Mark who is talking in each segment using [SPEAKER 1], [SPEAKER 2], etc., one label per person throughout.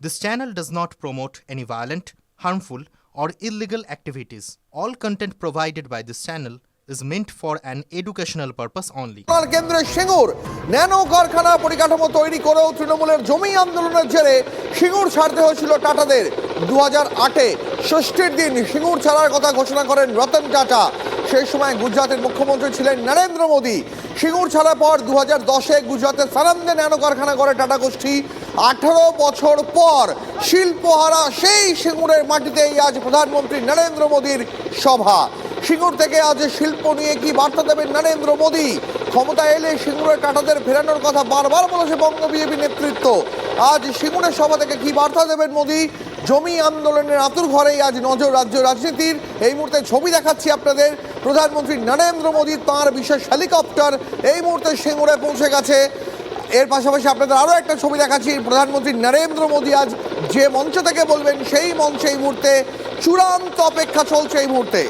[SPEAKER 1] This channel does not promote any violent, harmful, or illegal activities. All content provided by this channel is meant for an educational purpose only.
[SPEAKER 2] কেন্দ্রে Singur nano কারখানা পরিকাঠামো তৈরি করেও তৃণমূলের জমি আন্দোলনের জেরে সিঙ্গুর ছাড়তে হয়েছিল টাটাদের। 2008-এ ষষ্ঠীর দিন সিঙ্গুর ছাড়ার কথা ঘোষণা করেন রতন টাটা। সেই সময় গুজরাটের মুখ্যমন্ত্রী ছিলেন নরেন্দ্র মোদী। সিঙ্গুর ছাড়ার পর 2010-এ গুজরাতের সারান্দে ন্যানো কারখানা করে টাটা গোষ্ঠী। 18 বছর পর শিল্পহারা সেই সিঙ্গুরের মাটিতেই আজ প্রধানমন্ত্রী নরেন্দ্র মোদীর সভা। সিঙ্গুর থেকে আজ শিল্প নিয়ে কি বার্তা দেবেন নরেন্দ্র মোদী? ক্ষমতা এলে সিঙ্গুরের টাটাদের ফেরানোর কথা বারবার বলেছে বঙ্গ বিজেপি নেতৃত্ব। আজ সিঙ্গুরের সভা থেকে কি বার্তা দেবেন মোদী? জমি আন্দোলনের আতুর ঘরেই আজ নজর রাজ্য রাজনীতির। এই মুহূর্তে ছবি দেখাচ্ছি আপনাদের। প্রধানমন্ত্রী নরেন্দ্র মোদী তাঁর বিশেষ হেলিকপ্টার এই মুহূর্তে সিঙ্গুরে পৌঁছে গেছে। এর পাশাপাশি আপনাদের আরও একটা ছবি দেখাচ্ছি। প্রধানমন্ত্রী নরেন্দ্র মোদী আজ যে মঞ্চ থেকে বলবেন সেই মঞ্চে এই মুহূর্তে চূড়ান্ত অপেক্ষা চলছে। এই মুহূর্তে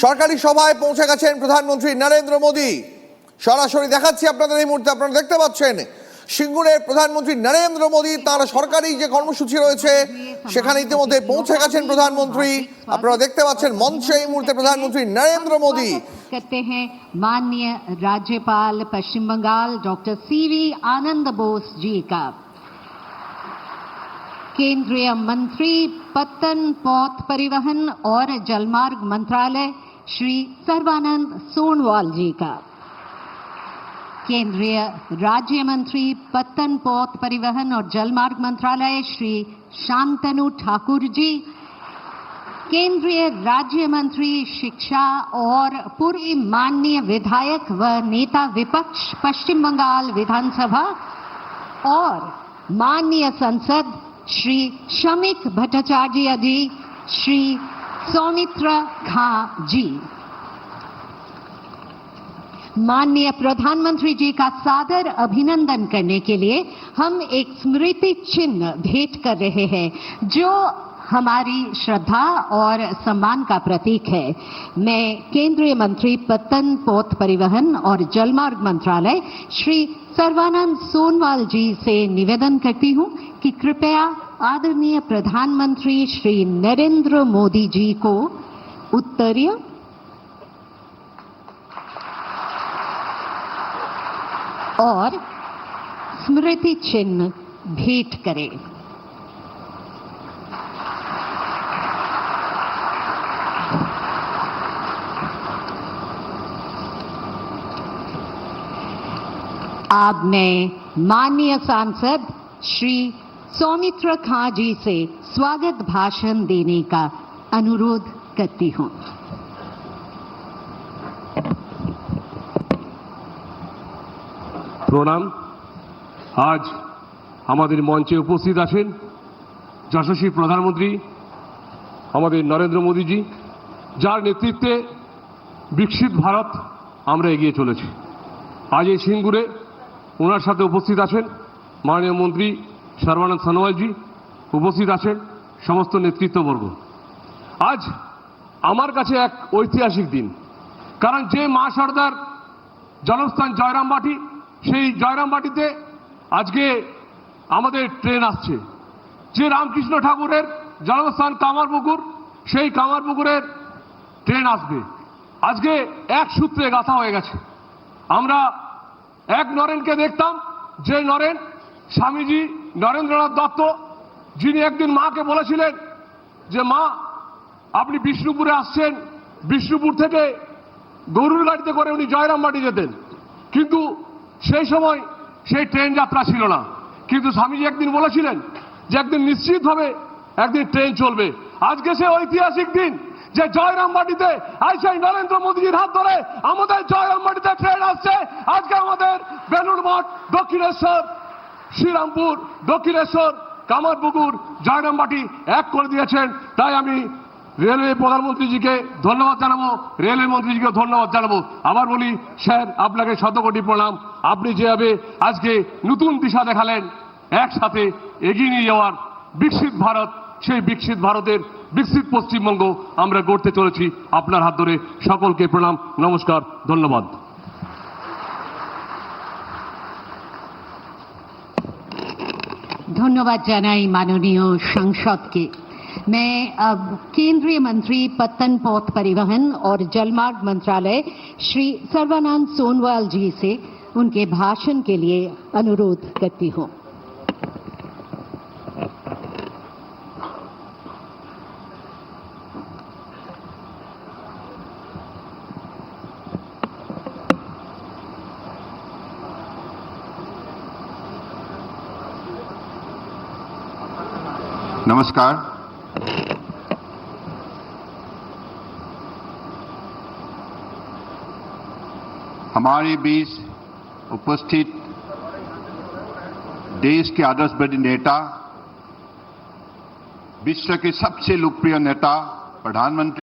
[SPEAKER 2] সরকারি সভায় পৌঁছে গেছেন প্রধানমন্ত্রী নরেন্দ্র মোদী। সরাসরি দেখাচ্ছি আপনাদের এই মুহূর্তে। আপনারা দেখতে পাচ্ছেন সিঙ্গুরের প্রধানমন্ত্রী নরেন্দ্র মোদী তার সরকারি যে কর্মসূচি রয়েছে সেখানে ইতিমধ্যে পৌঁছে গেছেন প্রধানমন্ত্রী। আপনারা দেখতে পাচ্ছেন মঞ্চে এই মুহূর্তে প্রধানমন্ত্রী নরেন্দ্র মোদী।
[SPEAKER 3] करते हैं माननीय राज्यपाल पश्चिम बंगाल डॉक्टर सीवी आनंद बोस जी का, केंद्रीय मंत्री पत्तन पौध परिवहन और जलमार्ग मंत्रालय श्री सर्बानंद सोनोवाल जी का, केंद्रीय राज्य मंत्री पत्तन पौध परिवहन और जलमार्ग मंत्रालय श्री शांतनु ठाकुर जी, केंद्रीय राज्य मंत्री शिक्षा और पूर्व माननीय विधायक व नेता विपक्ष पश्चिम बंगाल विधानसभा और माननीय सांसद श्री शमिक भट्टाचार्य जी, श्री सौमित्र खां जी। माननीय प्रधानमंत्री जी का सादर अभिनंदन करने के लिए हम एक स्मृति चिन्ह भेंट कर रहे हैं जो हमारी श्रद्धा और सम्मान का प्रतीक है। मैं केंद्रीय मंत्री पत्तन पौध परिवहन और जलमार्ग मंत्रालय श्री सर्बानंद सोनोवाल जी से निवेदन करती हूं कि कृपया आदरणीय प्रधानमंत्री श्री नरेंद्र मोदी जी को उत्तरीय और स्मृति चिन्ह भेंट करें। अब मैं माननीय सांसद श्री सौमित्र खां जी से स्वागत भाषण देने का अनुरोध करती हूं।
[SPEAKER 4] প্রণাম। আজ আমাদের মঞ্চে উপস্থিত আছেন যশস্বী প্রধানমন্ত্রী আমাদের নরেন্দ্র মোদীজি, যার নেতৃত্বে বিকশিত ভারত আমরা এগিয়ে চলেছি। আজ এই সিঙ্গুরে ওনার সাথে উপস্থিত আছেন মাননীয় মন্ত্রী সর্বানন্দ সোনোয়ালজি, উপস্থিত আছেন সমস্ত নেতৃত্ববর্গ। আজ আমার কাছে এক ঐতিহাসিক দিন, কারণ যে মা সর্দার জন্মস্থান জয়রামবাটি, সেই জয়রামবাটিতে আজকে আমাদের ট্রেন আসছে। যে রামকৃষ্ণ ঠাকুরের জন্মস্থান কামারপুকুর, সেই কামারপুকুরের ট্রেন আসবে। আজকে এক সূত্রে গাঁথা হয়ে গেছে। আমরা এক নরেনকে দেখতাম, যে নরেন স্বামীজি নরেন্দ্রনাথ দত্ত, যিনি একদিন মাকে বলেছিলেন যে মা আপনি বিষ্ণুপুরে আসছেন, বিষ্ণুপুর থেকে গরুর গাড়িতে করে উনি জয়রামবাটি যেতেন, কিন্তু সেই সময় সেই ট্রেন যাত্রা ছিল না। কিন্তু স্বামীজি একদিন বলেছিলেন যে একদিন নিশ্চিতভাবে একদিন ট্রেন চলবে। আজকে সে ঐতিহাসিক দিন যে জয়রামবাটিতে আইসাই নরেন্দ্র মোদীজির হাত ধরে আমাদের জয়রামবাটিতে ট্রেন আসছে। আজকে আমাদের বেলুড় মঠ, দক্ষিণেশ্বর, শ্রীরামপুর, দক্ষিণেশ্বর, কামারপুকুর, জয়রামবাটি এক করে দিয়েছেন। তাই আমি রেলওয়ে প্রধানমন্ত্রীজিকে ধন্যবাদ জানাবো, রেলওয়ে মন্ত্রীজিকে ধন্যবাদ জানাবো। আবার বলি স্যার, আপনাকে শতকোটি প্রণাম। আপনি যেভাবে আজকে নতুন দিশা দেখালেন একসাথে এগিয়ে নিয়ে যাওয়ার বিকশিত ভারত, সেই বিকশিত ভারতের বিকশিত পশ্চিমবঙ্গ আমরা গড়তে চলেছি। আপনার হাত ধরে সকলকে প্রণাম, নমস্কার, ধন্যবাদ।
[SPEAKER 3] ধন্যবাদ জানাই माननीय सांसद के। मैं अब केंद्रीय मंत्री पत्तन पथ परिवहन और जलमार्ग मंत्रालय श्री सर्बानंद सोनोवाल जी से उनके भाषण के लिए अनुरोध करती हूँ।
[SPEAKER 5] नमस्कार। हमारे बीच उपस्थित देश के आदर्शवादी नेता, विश्व के सबसे लोकप्रिय नेता, प्रधानमंत्री